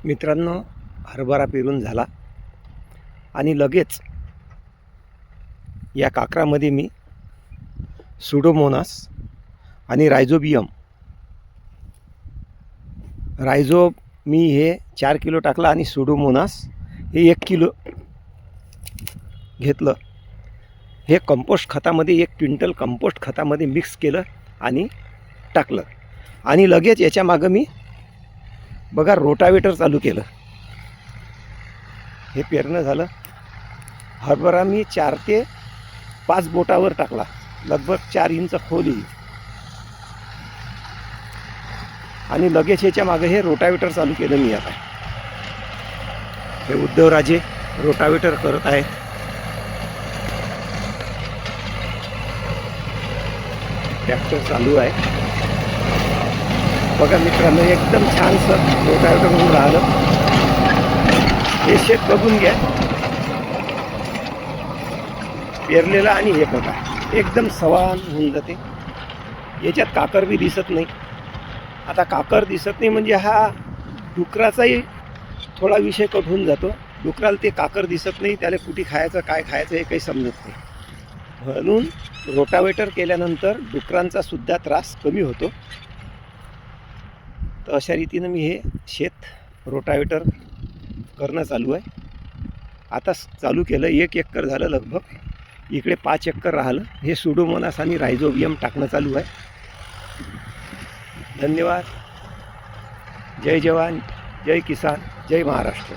मित्रांनो, हरभरा पेरून झाला आणि लगेच या काकरामध्ये मी सुडोमोनास आणि रायझोबियम मी हे 4 किलो टाकला आणि सुडोमोनास हे 1 किलो घेतलं. हे कंपोस्ट खतामध्ये 1 क्विंटल कंपोस्ट खतामध्ये मिक्स केलं आणि टाकलं. आणि लगेच याच्या मागं मी बघा रोटावेटर चालू केलं. हे पेरणं झालं. हरभरा मी 4 ते 5 बोटावर टाकला, लगभग 4 इंच खोली. आणि लगेच याच्या मागे हे रोटावेटर चालू केलं मी. आता हे उद्धवराजे रोटावेटर करत आहेत. ट्रॅक्टर चालू आहे. बघा मित्रांनो, एकदम छानसं रोटावेटर होऊन राहिलं. हे शेत बघून घ्या पेरलेलं. आणि हे बघा एकदम सवान होऊन जाते. याच्यात काकर बी दिसत नाही. आता काकर दिसत नाही म्हणजे हा डुकराचाही थोडा विषय कट होऊन जातो. डुकराला ते काकर दिसत नाही, त्याला कुठे खायचं काय खायचं हे काही समजत नाही. म्हणून रोटावेटर केल्यानंतर डुकरांचा सुद्धा त्रास कमी होतो. तर अशा रीतीनं मी हे शेत रोटावेटर करणं चालू आहे. आता चालू केलं. 1 एकर झालं लगभग. इकडे 5 एकर राहिलं. हे सुडोमोनास आणि रायझोबियम टाकणं चालू आहे. धन्यवाद. जय जवान, जय किसान, जय महाराष्ट्र.